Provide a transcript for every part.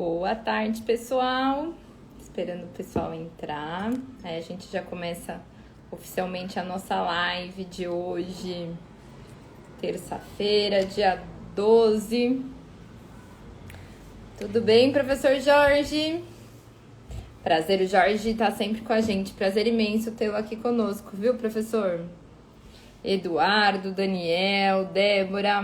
Boa tarde, pessoal. Esperando o pessoal entrar. Aí a gente já começa oficialmente a nossa live de hoje, terça-feira, dia 12. Tudo bem, professor Jorge? Prazer, o Jorge tá sempre com a gente. Prazer imenso tê-lo aqui conosco, viu, professor? Eduardo, Daniel, Débora,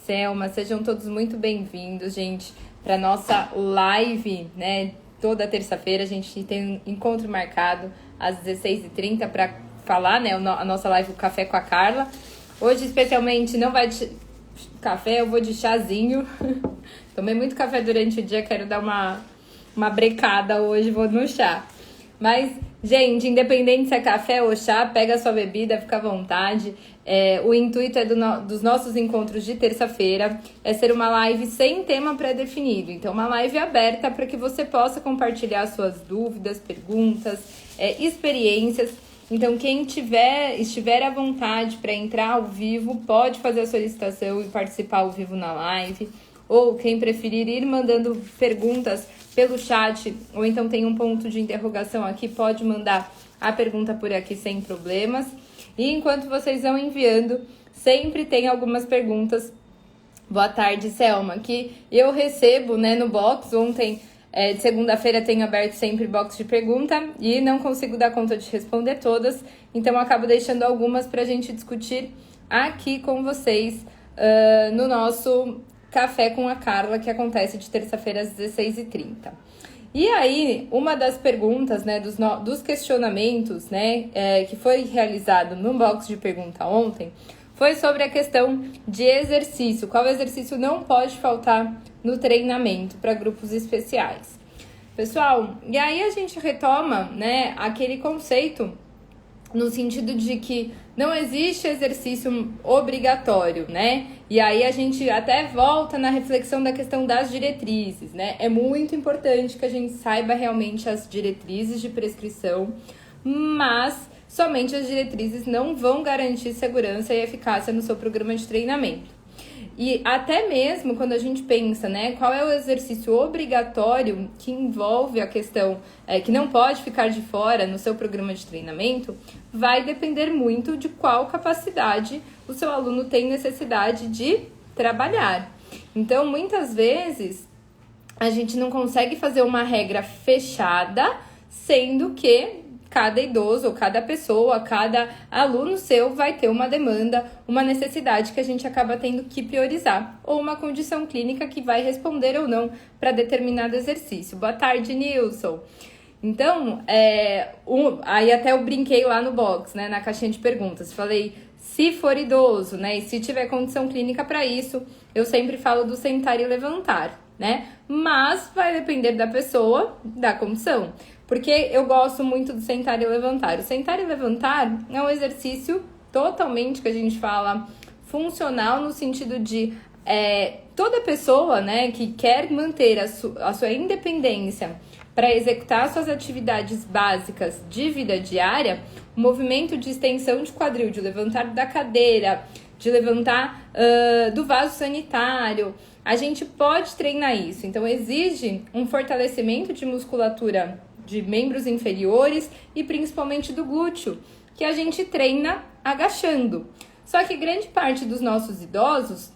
Selma, sejam todos muito bem-vindos, gente, para nossa live, né? Toda terça-feira a gente tem um encontro marcado às 16h30 para falar, né? A nossa live, o Café com a Carla. Hoje, especialmente, não vai de café, eu vou de chazinho. Tomei muito café durante o dia, quero dar uma brecada hoje, vou no chá. Mas, gente, independente se é café ou chá, pega a sua bebida, fica à vontade. O intuito dos nossos encontros de terça-feira é ser uma live sem tema pré-definido. Então, uma live aberta para que você possa compartilhar suas dúvidas, perguntas, experiências. Então, quem estiver à vontade para entrar ao vivo, pode fazer a solicitação e participar ao vivo na live. Ou quem preferir ir mandando perguntas pelo chat, ou então tem um ponto de interrogação aqui, pode mandar a pergunta por aqui sem problemas. E enquanto vocês vão enviando, sempre tem algumas perguntas. Boa tarde, Selma, que eu recebo, né, no box. Ontem, de segunda-feira, tenho aberto sempre box de pergunta e não consigo dar conta de responder todas, então eu acabo deixando algumas para a gente discutir aqui com vocês no nosso Café com a Carla, que acontece de terça-feira às 16h30. E aí, uma das perguntas, né, dos questionamentos, né, que foi realizado no box de pergunta ontem, foi sobre a questão de exercício. Qual exercício não pode faltar no treinamento para grupos especiais? Pessoal, e aí a gente retoma, né, aquele conceito no sentido de que não existe exercício obrigatório, né? E aí a gente até volta na reflexão da questão das diretrizes, né? É muito importante que a gente saiba realmente as diretrizes de prescrição, mas somente as diretrizes não vão garantir segurança e eficácia no seu programa de treinamento. E até mesmo quando a gente pensa, né, qual é o exercício obrigatório que envolve a questão que não pode ficar de fora no seu programa de treinamento, vai depender muito de qual capacidade o seu aluno tem necessidade de trabalhar. Então, muitas vezes, a gente não consegue fazer uma regra fechada, sendo que cada idoso, ou cada pessoa, cada aluno seu vai ter uma demanda, uma necessidade que a gente acaba tendo que priorizar, ou uma condição clínica que vai responder ou não para determinado exercício. Boa tarde, Nilson. Então, aí até eu brinquei lá no box, né, na caixinha de perguntas. Falei, se for idoso, né, e se tiver condição clínica para isso, eu sempre falo do sentar e levantar, né? Mas vai depender da pessoa, da condição. Porque eu gosto muito do sentar e levantar. O sentar e levantar é um exercício totalmente, que a gente fala, funcional no sentido de toda pessoa, né, que quer manter a sua independência para executar suas atividades básicas de vida diária, o movimento de extensão de quadril, de levantar da cadeira, de levantar do vaso sanitário, a gente pode treinar isso. Então, exige um fortalecimento de musculatura de membros inferiores e principalmente do glúteo, que a gente treina agachando. Só que grande parte dos nossos idosos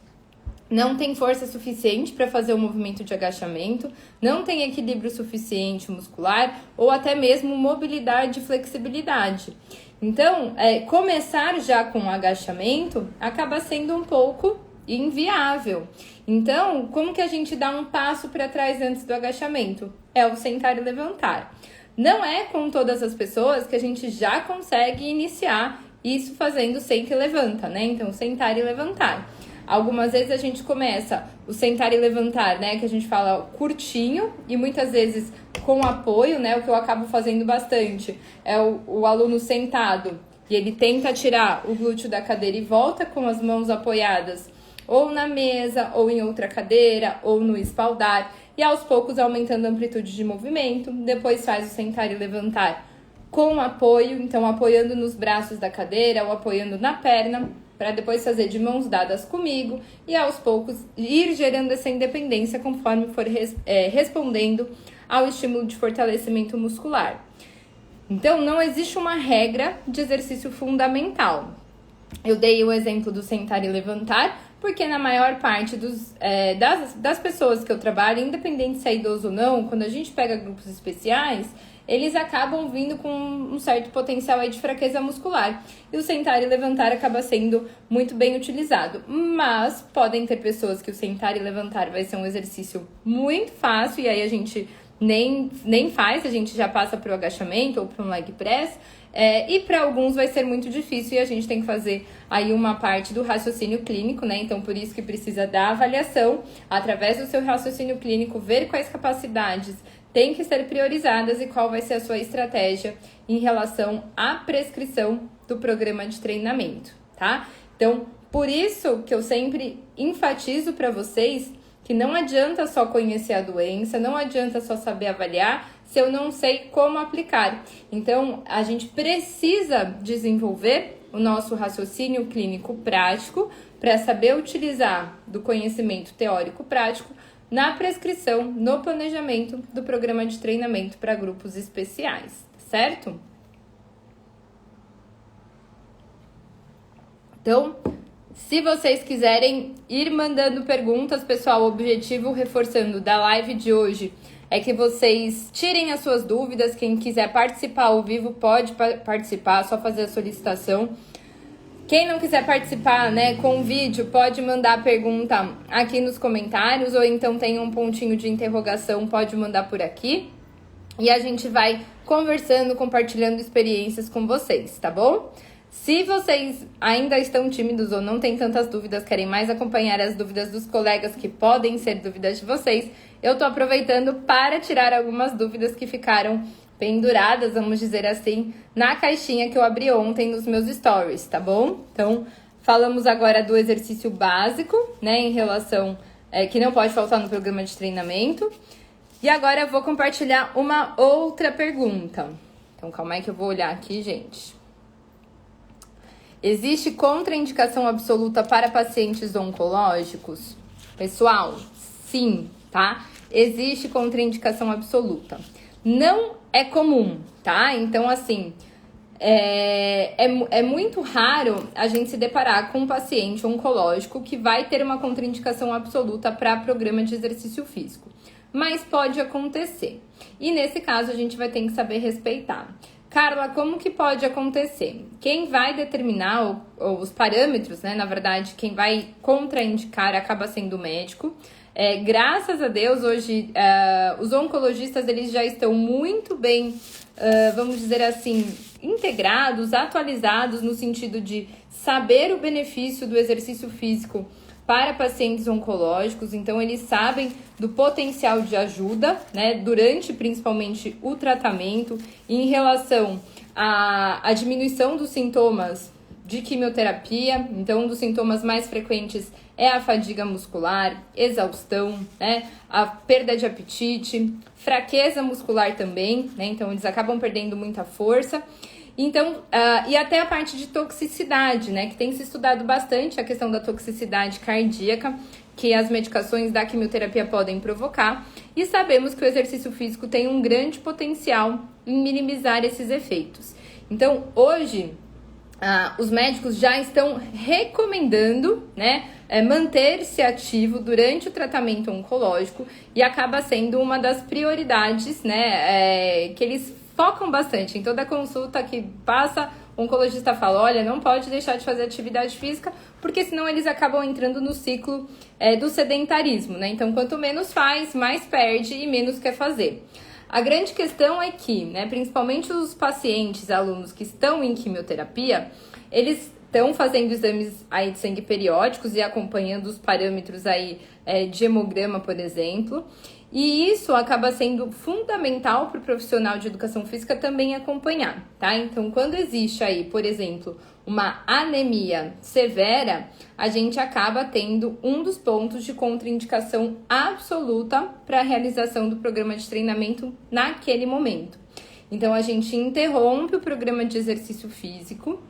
não tem força suficiente para fazer o movimento de agachamento, não tem equilíbrio suficiente muscular ou até mesmo mobilidade e flexibilidade. Então, começar já com o agachamento acaba sendo um pouco inviável. Então, como que a gente dá um passo para trás antes do agachamento? É o sentar e levantar. Não é com todas as pessoas que a gente já consegue iniciar isso fazendo senta e levanta, né? Então, sentar e levantar. Algumas vezes a gente começa o sentar e levantar, né? Que a gente fala curtinho e muitas vezes com apoio, né? O que eu acabo fazendo bastante é o aluno sentado e ele tenta tirar o glúteo da cadeira e volta com as mãos apoiadas ou na mesa, ou em outra cadeira, ou no espaldar, e aos poucos aumentando a amplitude de movimento. Depois faz o sentar e levantar com apoio, então apoiando nos braços da cadeira ou apoiando na perna, para depois fazer de mãos dadas comigo e aos poucos ir gerando essa independência conforme for respondendo ao estímulo de fortalecimento muscular. Então, não existe uma regra de exercício fundamental. Eu dei o exemplo do sentar e levantar, porque na maior parte das pessoas que eu trabalho, independente se é idoso ou não, quando a gente pega grupos especiais, eles acabam vindo com um certo potencial aí de fraqueza muscular. E o sentar e levantar acaba sendo muito bem utilizado. Mas podem ter pessoas que o sentar e levantar vai ser um exercício muito fácil, e aí a gente nem faz, a gente já passa para o agachamento ou para um leg press. E para alguns vai ser muito difícil e a gente tem que fazer aí uma parte do raciocínio clínico, né? Então, por isso que precisa da avaliação, através do seu raciocínio clínico, ver quais capacidades têm que ser priorizadas e qual vai ser a sua estratégia em relação à prescrição do programa de treinamento, tá? Então, por isso que eu sempre enfatizo para vocês que não adianta só conhecer a doença, não adianta só saber avaliar se eu não sei como aplicar. Então, a gente precisa desenvolver o nosso raciocínio clínico prático para saber utilizar do conhecimento teórico prático na prescrição, no planejamento do programa de treinamento para grupos especiais, certo? Então, se vocês quiserem ir mandando perguntas, pessoal, o objetivo, reforçando, da live de hoje é que vocês tirem as suas dúvidas. Quem quiser participar ao vivo pode participar, só fazer a solicitação. Quem não quiser participar, né, com vídeo, pode mandar a pergunta aqui nos comentários, ou então tem um pontinho de interrogação, pode mandar por aqui. E a gente vai conversando, compartilhando experiências com vocês, tá bom? Se vocês ainda estão tímidos ou não têm tantas dúvidas, querem mais acompanhar as dúvidas dos colegas, que podem ser dúvidas de vocês, eu tô aproveitando para tirar algumas dúvidas que ficaram penduradas, vamos dizer assim, na caixinha que eu abri ontem nos meus stories, tá bom? Então, falamos agora do exercício básico, né, em relação, que não pode faltar no programa de treinamento. E agora eu vou compartilhar uma outra pergunta. Então, calma aí que eu vou olhar aqui, gente. Existe contraindicação absoluta para pacientes oncológicos? Pessoal, sim, tá? Existe contraindicação absoluta. Não é comum, tá? Então, assim, é muito raro a gente se deparar com um paciente oncológico que vai ter uma contraindicação absoluta para programa de exercício físico. Mas pode acontecer. E nesse caso, a gente vai ter que saber respeitar. Carla, como que pode acontecer? Quem vai determinar os parâmetros, né? Na verdade, quem vai contraindicar acaba sendo o médico. Graças a Deus, hoje, os oncologistas eles já estão muito bem, vamos dizer assim, integrados, atualizados no sentido de saber o benefício do exercício físico para pacientes oncológicos. Então, eles sabem do potencial de ajuda, né, durante principalmente o tratamento, em relação à diminuição dos sintomas de quimioterapia. Então, um dos sintomas mais frequentes é a fadiga muscular, exaustão, né, a perda de apetite, fraqueza muscular também, né, então eles acabam perdendo muita força. Então, e até a parte de toxicidade, né, que tem se estudado bastante a questão da toxicidade cardíaca, que as medicações da quimioterapia podem provocar, e sabemos que o exercício físico tem um grande potencial em minimizar esses efeitos. Então, hoje, os médicos já estão recomendando, né, manter-se ativo durante o tratamento oncológico, e acaba sendo uma das prioridades, né, que eles focam bastante. Em toda consulta que passa, o oncologista fala, olha, não pode deixar de fazer atividade física, porque senão eles acabam entrando no ciclo do sedentarismo, né? Então, quanto menos faz, mais perde e menos quer fazer. A grande questão é que, né, principalmente os pacientes, alunos que estão em quimioterapia, eles estão fazendo exames aí de sangue periódicos e acompanhando os parâmetros aí de hemograma, por exemplo. E isso acaba sendo fundamental para o profissional de educação física também acompanhar, tá? Então, quando existe aí, por exemplo, uma anemia severa, a gente acaba tendo um dos pontos de contraindicação absoluta para a realização do programa de treinamento naquele momento. Então, a gente interrompe o programa de exercício físico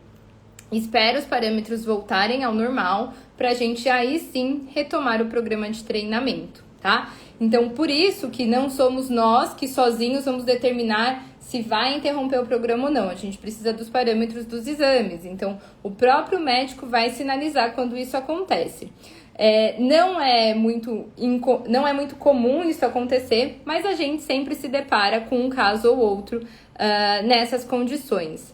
espera os parâmetros voltarem ao normal para a gente aí sim retomar o programa de treinamento, tá? Então, por isso que não somos nós que sozinhos vamos determinar se vai interromper o programa ou não. A gente precisa dos parâmetros dos exames. Então, o próprio médico vai sinalizar quando isso acontece. Não é muito comum isso acontecer, mas a gente sempre se depara com um caso ou outro nessas condições.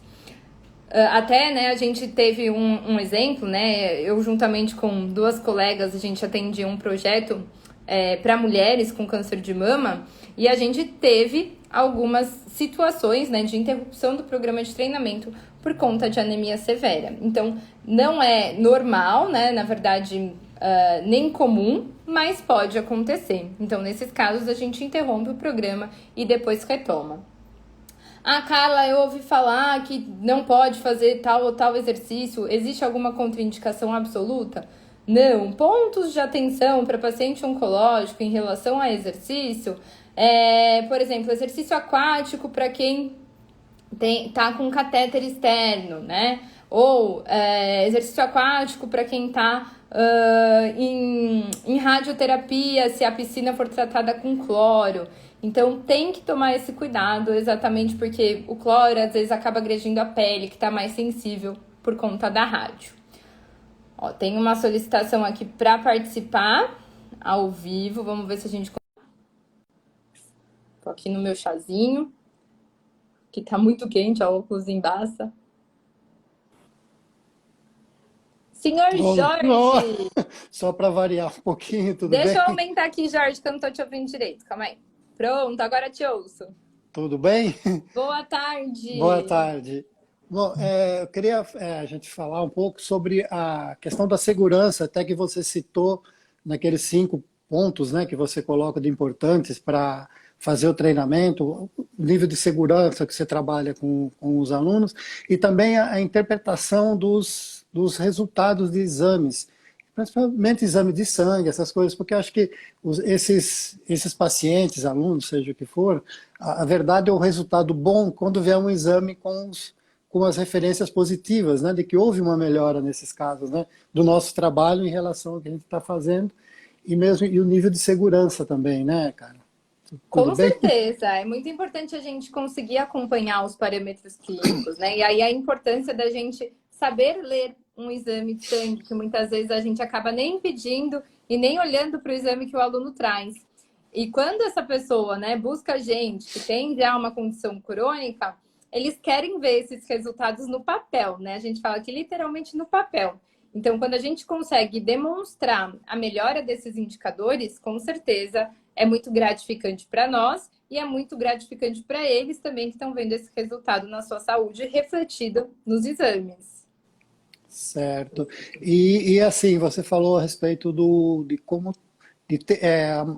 Até, né, a gente teve um exemplo, né, eu juntamente com 2 colegas, a gente atendia um projeto para mulheres com câncer de mama, e a gente teve algumas situações, né, de interrupção do programa de treinamento por conta de anemia severa. Então, não é normal, né, na verdade, nem comum, mas pode acontecer. Então, nesses casos, a gente interrompe o programa e depois retoma. Ah, Carla, eu ouvi falar que não pode fazer tal ou tal exercício. Existe alguma contraindicação absoluta? Não. Pontos de atenção para paciente oncológico em relação a exercício. Por exemplo, exercício aquático para quem tá com catéter externo, né? Ou exercício aquático para quem tá em radioterapia, se a piscina for tratada com cloro. Então, tem que tomar esse cuidado, exatamente porque o cloro, às vezes, acaba agredindo a pele, que está mais sensível por conta da rádio. Ó, tem uma solicitação aqui para participar ao vivo. Vamos ver se a gente... Tô aqui no meu chazinho, que tá muito quente, ó, o óculos embaça. Senhor Jorge! Só para variar um pouquinho, tudo bem? Deixa eu aumentar aqui, Jorge, que eu não tô te ouvindo direito. Calma aí. Pronto, agora te ouço. Tudo bem? Boa tarde! Boa tarde. Bom, eu queria a gente falar um pouco sobre a questão da segurança, até que você citou naqueles 5 pontos, né, que você coloca de importantes para fazer o treinamento, o nível de segurança que você trabalha com os alunos e também a interpretação dos resultados de exames, principalmente exame de sangue, essas coisas, porque eu acho que esses pacientes, alunos, seja o que for, a verdade é o resultado bom quando vier um exame com as referências positivas, né, de que houve uma melhora nesses casos, né, do nosso trabalho em relação ao que a gente está fazendo e o nível de segurança também, né, cara? Com Tudo bem? certeza, é muito importante a gente conseguir acompanhar os parâmetros clínicos, né? E aí a importância da gente saber ler um exame de sangue, que muitas vezes a gente acaba nem pedindo e nem olhando para o exame que o aluno traz. E quando essa pessoa, né, busca a gente, que tem já uma condição crônica, eles querem ver esses resultados no papel, né? A gente fala aqui literalmente no papel. Então, quando a gente consegue demonstrar a melhora desses indicadores, com certeza é muito gratificante para nós e é muito gratificante para eles também que estão vendo esse resultado na sua saúde refletido nos exames. Certo. E assim, você falou a respeito de como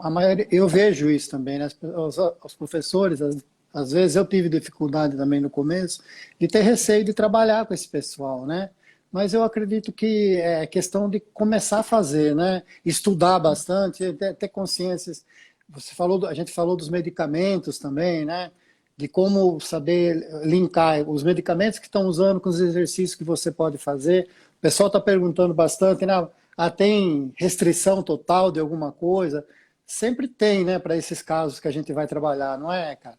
a maioria, eu vejo isso também, né? Os professores, às vezes eu tive dificuldade também no começo de ter receio de trabalhar com esse pessoal, né? Mas eu acredito que é questão de começar a fazer, né? Estudar bastante, ter consciências. A gente falou dos medicamentos também, né? De como saber linkar os medicamentos que estão usando com os exercícios que você pode fazer. O pessoal está perguntando bastante, né? Tem restrição total de alguma coisa? Sempre tem, né? Para esses casos que a gente vai trabalhar, não é, cara?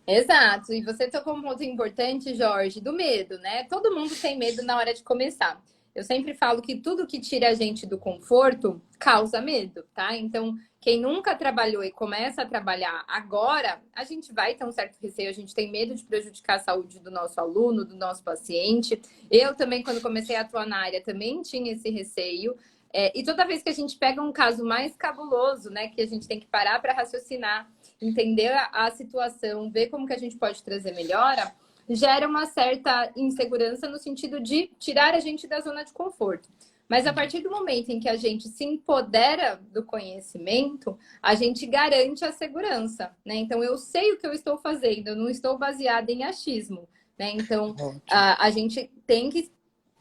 Exato. E você tocou um ponto importante, Jorge, do medo, né? Todo mundo tem medo na hora de começar. Eu sempre falo que tudo que tira a gente do conforto causa medo, tá? Então, quem nunca trabalhou e começa a trabalhar agora, a gente vai ter um certo receio, a gente tem medo de prejudicar a saúde do nosso aluno, do nosso paciente. Eu também, quando comecei a atuar na área, também tinha esse receio. E toda vez que a gente pega um caso mais cabuloso, né, que a gente tem que parar para raciocinar, entender a situação, ver como que a gente pode trazer melhora, gera uma certa insegurança no sentido de tirar a gente da zona de conforto. Mas a partir do momento em que a gente se empodera do conhecimento, a gente garante a segurança, né? Então, eu sei o que eu estou fazendo, eu não estou baseada em achismo, né? Então, a gente tem que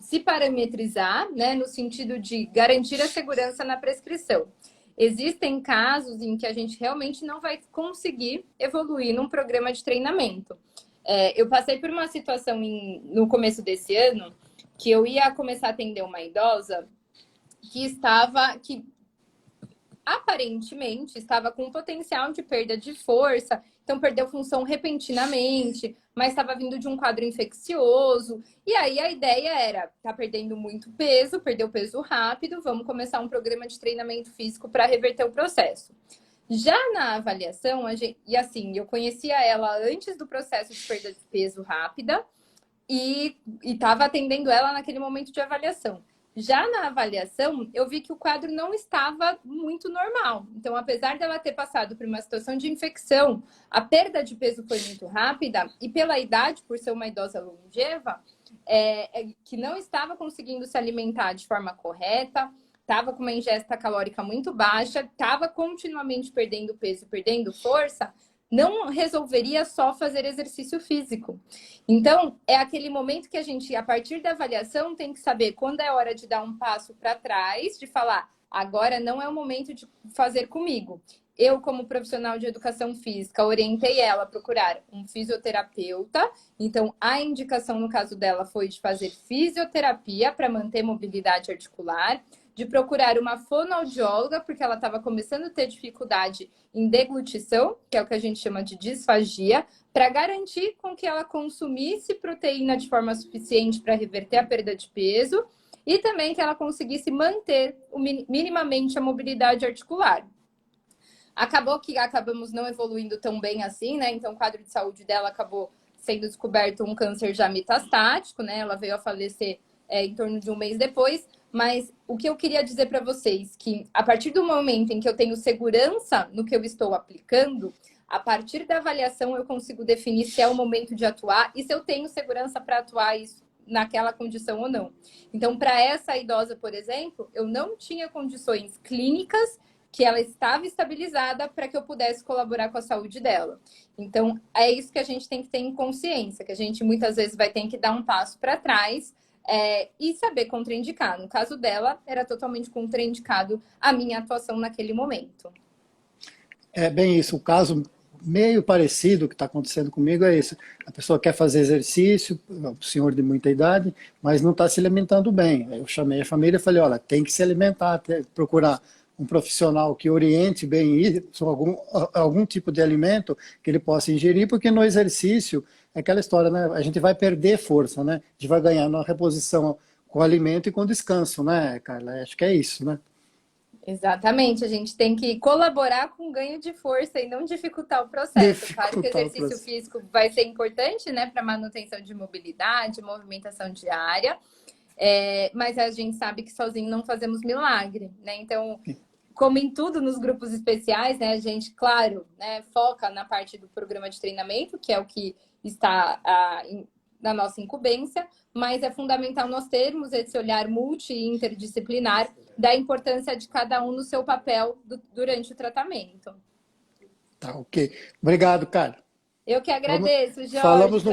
se parametrizar, né, no sentido de garantir a segurança na prescrição. Existem casos em que a gente realmente não vai conseguir evoluir num programa de treinamento. Eu passei por uma situação no começo desse ano que eu ia começar a atender uma idosa que aparentemente estava com potencial de perda de força, então perdeu função repentinamente, mas estava vindo de um quadro infeccioso. E aí a ideia era, tá perdendo muito peso, perdeu peso rápido, vamos começar um programa de treinamento físico para reverter o processo. Já na avaliação, e assim, eu conhecia ela antes do processo de perda de peso rápida e estava atendendo ela naquele momento de avaliação. Já na avaliação, eu vi que o quadro não estava muito normal. Então, apesar dela ter passado por uma situação de infecção, a perda de peso foi muito rápida e pela idade, por ser uma idosa longeva, que não estava conseguindo se alimentar de forma correta, estava com uma ingesta calórica muito baixa, estava continuamente perdendo peso, perdendo força, não resolveria só fazer exercício físico. Então, é aquele momento que a gente, a partir da avaliação, tem que saber quando é hora de dar um passo para trás, de falar, agora não é o momento de fazer comigo. Eu, como profissional de educação física, orientei ela a procurar um fisioterapeuta. Então, a indicação, no caso dela, foi de fazer fisioterapia para manter mobilidade articular, de procurar uma fonoaudióloga, porque ela estava começando a ter dificuldade em deglutição, que é o que a gente chama de disfagia, para garantir com que ela consumisse proteína de forma suficiente para reverter a perda de peso e também que ela conseguisse manter minimamente a mobilidade articular. Acabou que acabamos não evoluindo tão bem assim, né? Então, o quadro de saúde dela acabou sendo descoberto um câncer já metastático, né? Ela veio a falecer em torno de um mês depois. Mas o que eu queria dizer para vocês, que a partir do momento em que eu tenho segurança no que eu estou aplicando, a partir da avaliação eu consigo definir se é o momento de atuar e se eu tenho segurança para atuar isso naquela condição ou não. Então, para essa idosa, por exemplo, eu não tinha condições clínicas que ela estava estabilizada para que eu pudesse colaborar com a saúde dela. Então, é isso que a gente tem que ter em consciência, que a gente muitas vezes vai ter que dar um passo para trás e saber contraindicar. No caso dela, era totalmente contraindicado a minha atuação naquele momento. É bem isso. O caso meio parecido que está acontecendo comigo é isso. A pessoa quer fazer exercício, o senhor de muita idade, mas não está se alimentando bem. Eu chamei a família e falei, olha, tem que se alimentar, procurar um profissional que oriente bem isso, algum tipo de alimento que ele possa ingerir, porque no exercício é aquela história, né? A gente vai perder força, né? A gente vai ganhar na reposição com alimento e com descanso, né, Carla? Acho que é isso, né? Exatamente, a gente tem que colaborar com o ganho de força e não dificultar o processo. Claro que o exercício físico vai ser importante, né, para manutenção de mobilidade, movimentação diária, mas a gente sabe que sozinho não fazemos milagre, né? Então, como em tudo nos grupos especiais, né, a gente, claro, né, foca na parte do programa de treinamento, que é o que está na nossa incumbência, mas é fundamental nós termos esse olhar multi e interdisciplinar da importância de cada um no seu papel durante o tratamento. Tá, ok. Obrigado, cara. Eu que agradeço, Jorge. Falamos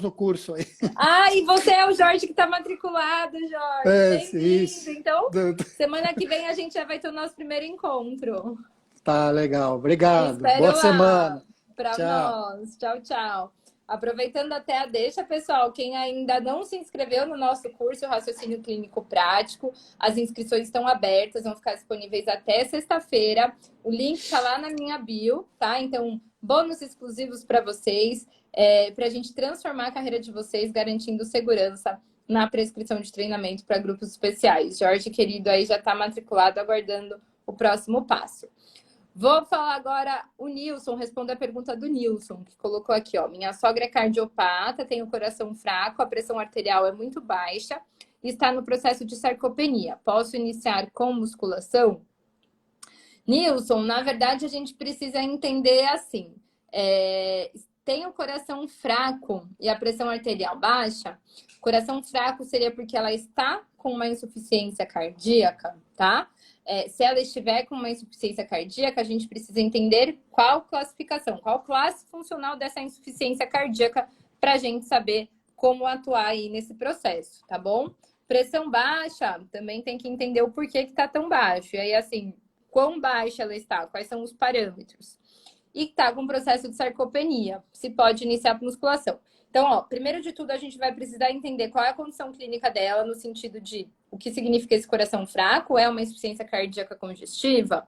no curso aí. Ah, e você é o Jorge que está matriculado, Jorge. Bem-vindo. Então, semana que vem a gente já vai ter o nosso primeiro encontro. Tá, legal. Obrigado. Boa semana. Para nós. Tchau, tchau. Aproveitando até a deixa, pessoal, quem ainda não se inscreveu no nosso curso Raciocínio Clínico Prático, as inscrições estão abertas, vão ficar disponíveis até sexta-feira. O link está lá na minha bio, tá? Então, bônus exclusivos para vocês, para a gente transformar a carreira de vocês, garantindo segurança na prescrição de treinamento para grupos especiais. Jorge, querido, aí já está matriculado, aguardando o próximo passo. Vou falar agora o Nilson, respondo a pergunta do Nilson, que colocou aqui, ó. Minha sogra é cardiopata, tem o coração fraco, a pressão arterial é muito baixa e está no processo de sarcopenia. Posso iniciar com musculação? Nilson, na verdade, a gente precisa entender assim. Tem o coração fraco e a pressão arterial baixa? Coração fraco seria porque ela está com uma insuficiência cardíaca, tá? Se ela estiver com uma insuficiência cardíaca, a gente precisa entender qual classificação, qual classe funcional dessa insuficiência cardíaca para a gente saber como atuar aí nesse processo, tá bom? Pressão baixa, também tem que entender o porquê que está tão baixo. E aí, assim, quão baixa ela está, quais são os parâmetros. E está com processo de sarcopenia, se pode iniciar por musculação. Então, ó, primeiro de tudo, a gente vai precisar entender qual é a condição clínica dela, no sentido de o que significa esse coração fraco, é uma insuficiência cardíaca congestiva?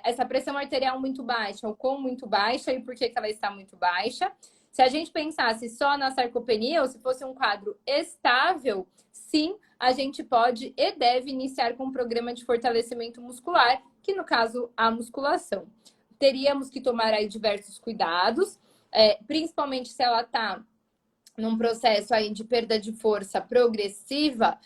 Essa pressão arterial muito baixa, ou com muito baixa, e por que ela está muito baixa? Se a gente pensasse só na sarcopenia, ou se fosse um quadro estável, sim, a gente pode e deve iniciar com um programa de fortalecimento muscular, que no caso, a musculação. Teríamos que tomar aí diversos cuidados, principalmente se ela está num processo aí de perda de força progressiva,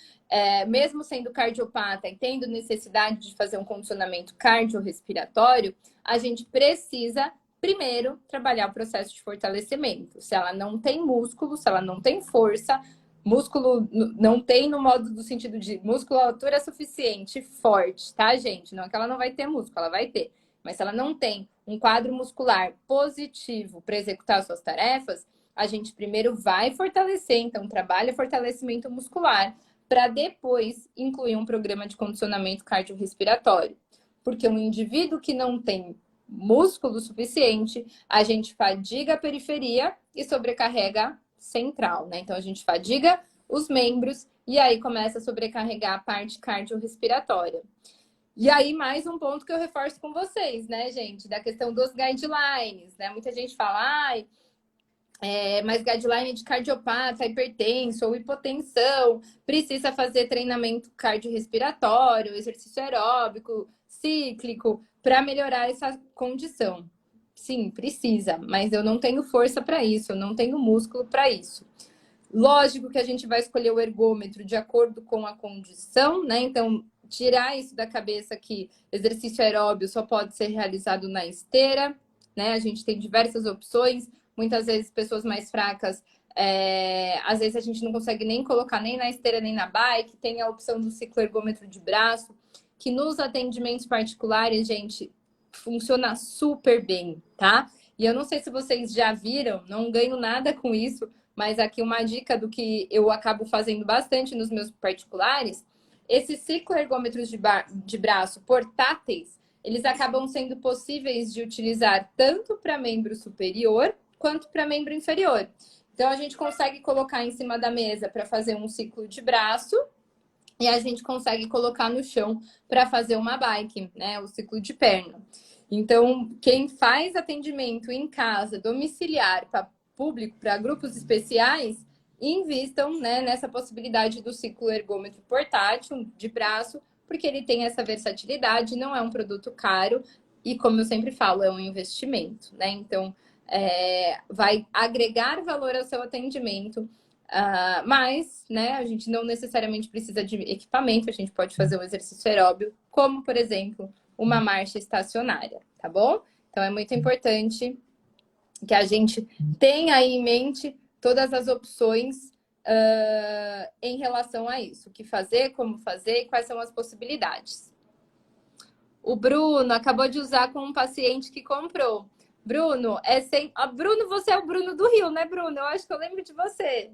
mesmo sendo cardiopata e tendo necessidade de fazer um condicionamento cardiorrespiratório, a gente precisa primeiro trabalhar o processo de fortalecimento. Se ela não tem músculo, se ela não tem força, músculo não tem no modo do sentido de musculatura suficiente, forte, tá, gente? Não é que ela não vai ter músculo, ela vai ter. Mas se ela não tem um quadro muscular positivo para executar suas tarefas, a gente primeiro vai fortalecer, então trabalha fortalecimento muscular, para depois incluir um programa de condicionamento cardiorrespiratório. Porque um indivíduo que não tem músculo suficiente, a gente fadiga a periferia e sobrecarrega central, né? Então a gente fadiga os membros e aí começa a sobrecarregar a parte cardiorrespiratória. E aí, mais um ponto que eu reforço com vocês, né, gente? Da questão dos guidelines, né? Muita gente fala, mas guideline de cardiopata, hipertenso ou hipotensão, precisa fazer treinamento cardiorrespiratório, exercício aeróbico, cíclico, para melhorar essa condição. Sim, precisa, mas eu não tenho força para isso, eu não tenho músculo para isso. Lógico que a gente vai escolher o ergômetro de acordo com a condição, né? Então, tirar isso da cabeça que exercício aeróbio só pode ser realizado na esteira, né? A gente tem diversas opções. Muitas vezes, pessoas mais fracas, às vezes a gente não consegue nem colocar nem na esteira nem na bike. Tem a opção do cicloergômetro de braço, que nos atendimentos particulares, gente, funciona super bem, tá? E eu não sei se vocês já viram, não ganho nada com isso, mas aqui uma dica do que eu acabo fazendo bastante nos meus particulares, esses cicloergômetros de braço portáteis, eles acabam sendo possíveis de utilizar tanto para membro superior quanto para membro inferior. Então, a gente consegue colocar em cima da mesa para fazer um ciclo de braço e a gente consegue colocar no chão para fazer uma bike, né? O ciclo de perna. Então, quem faz atendimento em casa, domiciliar, para público, para grupos especiais, invistam, né, nessa possibilidade do ciclo ergômetro portátil de braço, porque ele tem essa versatilidade, não é um produto caro e, como eu sempre falo, é um investimento, né? Então, vai agregar valor ao seu atendimento, mas, né, a gente não necessariamente precisa de equipamento, a gente pode fazer um exercício aeróbio, como, por exemplo, uma marcha estacionária, tá bom? Então, é muito importante que a gente tenha aí em mente todas as opções em relação a isso. O que fazer, como fazer e quais são as possibilidades. O Bruno acabou de usar com um paciente que comprou. Bruno, Bruno, você é o Bruno do Rio, né, Bruno? Eu acho que eu lembro de você.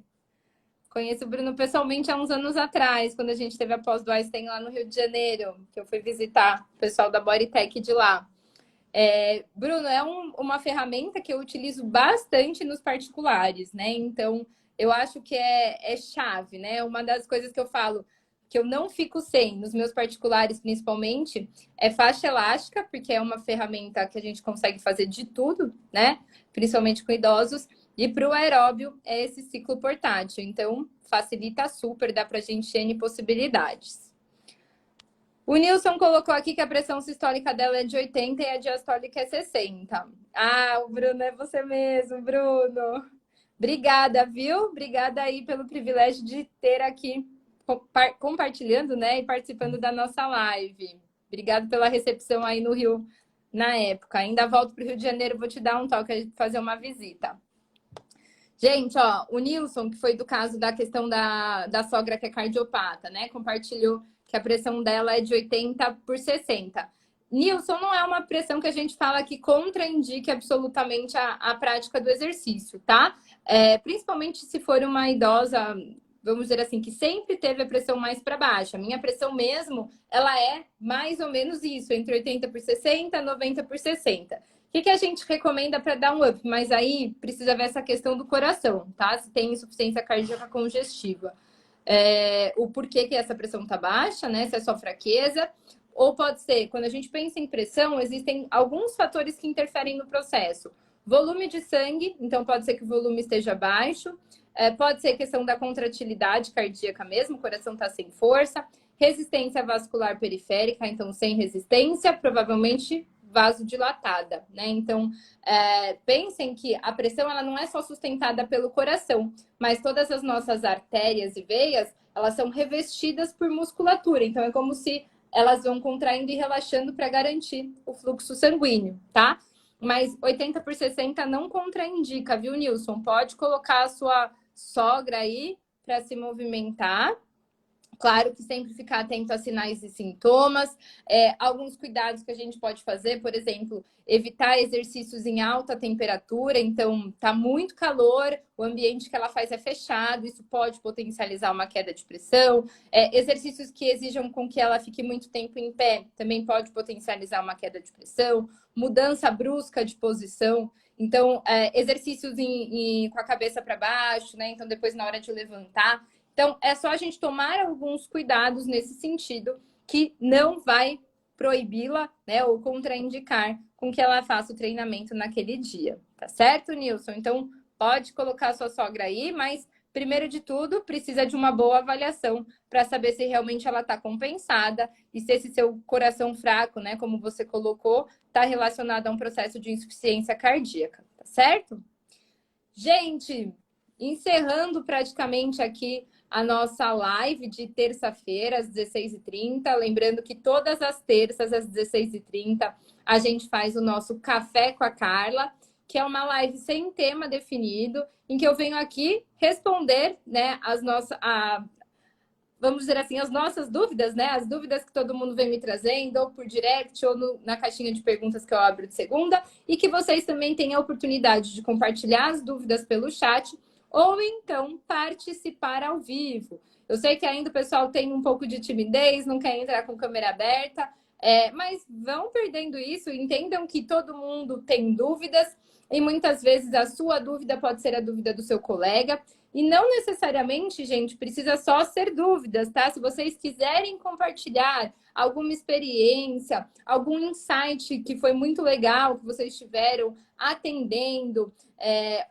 Conheço o Bruno pessoalmente há uns anos atrás, quando a gente teve a pós do Einstein lá no Rio de Janeiro, que eu fui visitar o pessoal da Bodytech de lá. Bruno, é uma ferramenta que eu utilizo bastante nos particulares, né? Então, eu acho que é chave, né? Uma das coisas que eu falo que eu não fico sem, nos meus particulares principalmente, é faixa elástica, porque é uma ferramenta que a gente consegue fazer de tudo, né? Principalmente com idosos. E para o aeróbio é esse ciclo portátil. Então, facilita super, dá para a gente N possibilidades. O Nilson colocou aqui que a pressão sistólica dela é de 80 e a diastólica é 60. O Bruno, é você mesmo, Bruno. Obrigada, viu? Obrigada aí pelo privilégio de ter aqui compartilhando, né, e participando da nossa live. Obrigada pela recepção aí no Rio na época. Ainda volto para o Rio de Janeiro, vou te dar um toque, fazer uma visita. Gente, ó, o Nilson, que foi do caso da questão da sogra que é cardiopata, né, compartilhou que a pressão dela é de 80 por 60. Nilson, não é uma pressão que a gente fala que contraindique absolutamente a prática do exercício, tá? Principalmente se for uma idosa, vamos dizer assim, que sempre teve a pressão mais para baixo. A minha pressão mesmo, ela é mais ou menos isso, entre 80 por 60 e 90 por 60. que a gente recomenda para dar um up? Mas aí precisa ver essa questão do coração, tá? Se tem insuficiência cardíaca congestiva. O porquê que essa pressão tá baixa, né? Se é só fraqueza. Ou pode ser, quando a gente pensa em pressão, existem alguns fatores que interferem no processo. Volume de sangue, então pode ser que o volume esteja baixo. Pode ser questão da contratilidade cardíaca mesmo, o coração está sem força. Resistência vascular periférica, então sem resistência, provavelmente vasodilatada, né? Então, pensem que a pressão ela não é só sustentada pelo coração, mas todas as nossas artérias e veias, elas são revestidas por musculatura. Então, é como se elas vão contraindo e relaxando para garantir o fluxo sanguíneo, tá? Mas 80/60 não contraindica, viu, Nilson? Pode colocar a sua sogra aí para se movimentar. Claro que sempre ficar atento a sinais e sintomas. Alguns cuidados que a gente pode fazer, por exemplo, evitar exercícios em alta temperatura. Então, tá muito calor, o ambiente que ela faz é fechado, isso pode potencializar uma queda de pressão. Exercícios que exijam com que ela fique muito tempo em pé, também pode potencializar uma queda de pressão. Mudança brusca de posição. Então, exercícios com a cabeça para baixo, né? Então, depois na hora de levantar. Então, é só a gente tomar alguns cuidados nesse sentido, que não vai proibi-la, né, ou contraindicar com que ela faça o treinamento naquele dia. Tá certo, Nilson? Então, pode colocar a sua sogra aí, mas, primeiro de tudo, precisa de uma boa avaliação para saber se realmente ela está compensada e se esse seu coração fraco, né, como você colocou, está relacionado a um processo de insuficiência cardíaca. Tá certo? Gente, encerrando praticamente aqui a nossa live de terça-feira, às 16h30. Lembrando que todas as terças, às 16h30, a gente faz o nosso Café com a Carla, que é uma live sem tema definido, em que eu venho aqui responder, né, vamos dizer assim, as nossas dúvidas, né? As dúvidas que todo mundo vem me trazendo, ou por direct, ou na caixinha de perguntas que eu abro de segunda, e que vocês também tenham a oportunidade de compartilhar as dúvidas pelo chat, ou então participar ao vivo. Eu sei que ainda o pessoal tem um pouco de timidez, não quer entrar com câmera aberta, mas vão perdendo isso, entendam que todo mundo tem dúvidas, e muitas vezes a sua dúvida pode ser a dúvida do seu colega, e não necessariamente, gente, precisa só ser dúvidas, tá? Se vocês quiserem compartilhar alguma experiência, algum insight que foi muito legal, que vocês tiveram atendendo,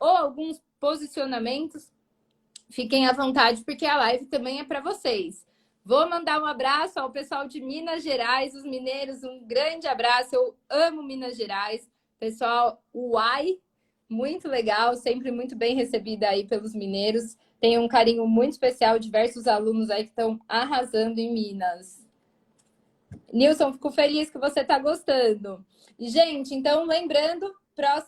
ou alguns posicionamentos, fiquem à vontade, porque a live também é para vocês. Vou mandar um abraço ao pessoal de Minas Gerais, os mineiros, um grande abraço. Eu amo Minas Gerais. Pessoal, uai, muito legal, sempre muito bem recebida aí pelos mineiros. Tenho um carinho muito especial, diversos alunos aí que estão arrasando em Minas. Nilson, fico feliz que você está gostando. E, gente, então, lembrando,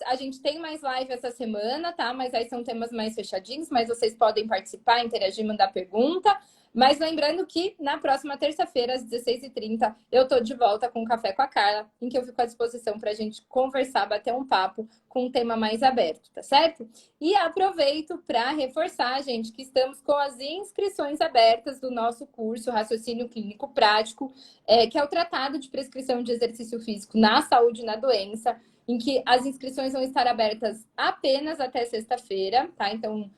a gente tem mais live essa semana, tá? Mas aí são temas mais fechadinhos, mas vocês podem participar, interagir, mandar pergunta. Mas lembrando que na próxima terça-feira, às 16h30, eu tô de volta com o Café com a Carla, em que eu fico à disposição para a gente conversar, bater um papo com um tema mais aberto, tá certo? E aproveito para reforçar, gente, que estamos com as inscrições abertas do nosso curso Raciocínio Clínico Prático, que é o Tratado de Prescrição de Exercício Físico na Saúde e na Doença, em que as inscrições vão estar abertas apenas até sexta-feira, tá? Então,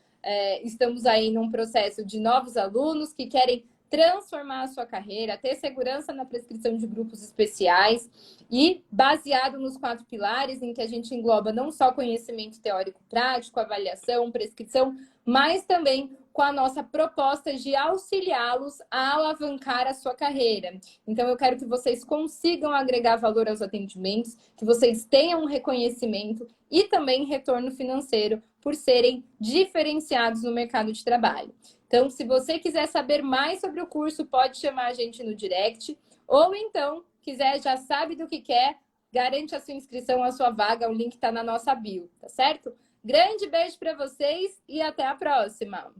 estamos aí num processo de novos alunos que querem transformar a sua carreira, ter segurança na prescrição de grupos especiais e baseado nos 4 pilares em que a gente engloba não só conhecimento teórico prático, avaliação, prescrição, mas também com a nossa proposta de auxiliá-los a alavancar a sua carreira. Então, eu quero que vocês consigam agregar valor aos atendimentos, que vocês tenham um reconhecimento e também retorno financeiro por serem diferenciados no mercado de trabalho. Então, se você quiser saber mais sobre o curso, pode chamar a gente no direct, ou então, quiser, já sabe do que quer, garante a sua inscrição, a sua vaga, o link está na nossa bio, tá certo? Grande beijo para vocês e até a próxima!